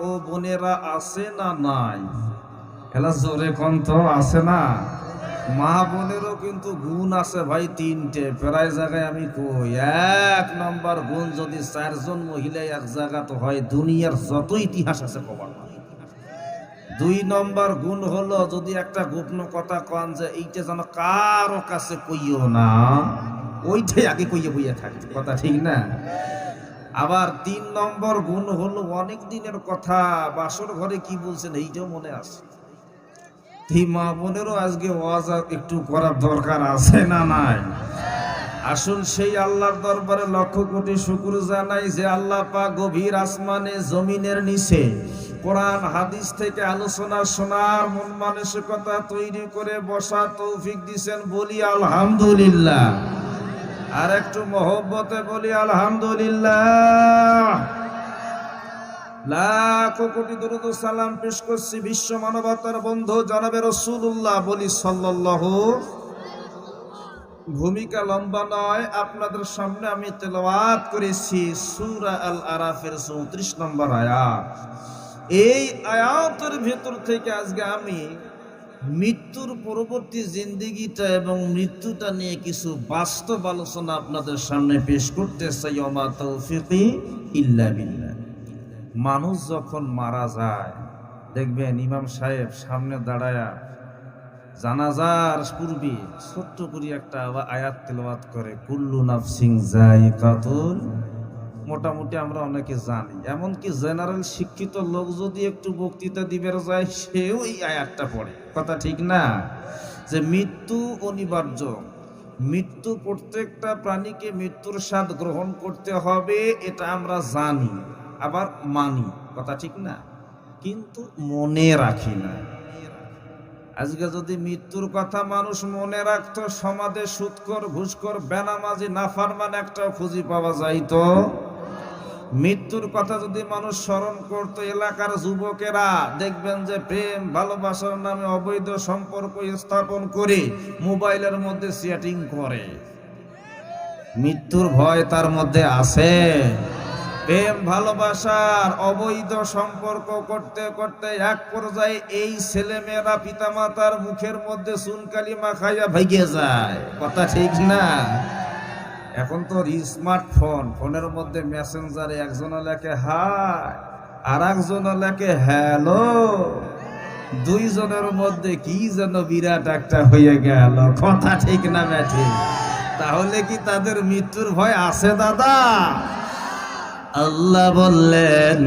ও বোনেরা আছে না নাই? খেলা জোরে কণ্ঠ আছে না? মা বোনেরও কিন্তু গুণ আছে ভাই, তিনটে প্রায় জায়গায় আমি কই। এক নম্বর গুণ, যদি চারজন মহিলা এক জায়গা তো হয়, দুনিয়ার যত ইতিহাস আছে কবার না। দুই নম্বর গুণ হলো, যদি একটা গোপন কথা কন যে এইটা যেন কারো কাছে কইও না, ওইটাই আগে কইয়ে বইয়ে থাকে, কথা ঠিক না? আবার তিন নম্বর গুণ হলো, অনেক দিনের কথা বাসর ঘরে কি বলছেন এইটাও মনে আছে। মা বোনেরও আজকে ওয়াজ একটু করার দরকার আছে না নাই? আসুন সেই আল্লাহর দরবারে লক্ষ কোটি শুকর জানাই যে আল্লাহ পাক গভীর আসমানে জমিনের নিচে কোরআন হাদিস থেকে আলোচনা শোনার মন মানসিকতা তৈরি করে বসা তৌফিক দিয়েছেন, বলি আলহামদুলিল্লাহ। আর একটু মহব্বতে বলি আলহামদুলিল্লাহ। লাখ কোটি দরুদ সালাম পেশ করছি বিশ্ব মানবতার বন্ধু জনাবে রাসূলুল্লাহ, বলি সাল্লাল্লাহু। ভূমিকা লম্বা নয়, আপনাদের সামনে আমি তেলাওয়াত করেছি সূরা আল আরাফের 34 নম্বর আয়াত। এই আয়াতের ভেতর থেকে আজকে আমি মৃত্যুর পরবর্তী জিন্দেগিটা এবং মৃত্যুটা নিয়ে কিছু বাস্তব আলোচনা আপনাদের সামনে পেশ করতে চাই। ওমা তৌফিকি ইল্লা বিল্লাহ। মানুষ যখন মারা যায়, দেখবেন ইমাম সাহেব সামনে দাঁড়ায়া জানাজার পূর্বে ছোট্ট করে একটা আয়াত তেলাওয়াত করে, কুল্লু নাফসিন যায়িকাতুল। মোটামুটি আমরা অনেকে জানি, এমনকি জেনারেল শিক্ষিত লোক যদি একটু বক্তৃতা দিবার যায়, সেও এই আয়াতটা পড়ে, কথা ঠিক না? যে মৃত্যু অনিবার্য, মৃত্যু প্রত্যেকটা প্রাণীকে মৃত্যুর স্বাদ গ্রহণ করতে হবে, এটা আমরা জানি আবার মানি, কথা ঠিক না? কিন্তু মনে রাখি না। আজকে যদি মৃত্যুর কথা মানুষ মনে রাখতো, সমাজে সুদখোর, ঘুষখোর, বেনামাজি, নাফরমান একটাও খুঁজে পাওয়া যাইতো। মৃত্যুর কথা যদি মানুষ স্মরণ করতো, এলাকার যুবকেরা দেখবেন যে প্রেম ভালোবাসার নামে অবৈধ সম্পর্ক স্থাপন করে মোবাইলের মধ্যে চ্যাটিং করে। মৃত্যুর ভয় তার মধ্যে আছে। প্রেম ভালোবাসার অবৈধ সম্পর্ক করতে করতে এক পর্যায়ে এই ছেলেমেয়েরা পিতামাতার মুখের মধ্যে চুনকালি মাখাইয়া ভাইগে যায়, কথা ঠিক না? এখন তো স্মার্টফোন, ফোনের মধ্যে মেসেঞ্জারে একজন লেখে হাই আর একজন লেখে হ্যালো, দুইজনের মধ্যে কি যেন বিরাট একটা হয়ে গেল, কথা ঠিক না ব্যাঠি? তাহলে কি তাদের মৃত্যুর ভয় আছে দাদা? আল্লাহ বললেন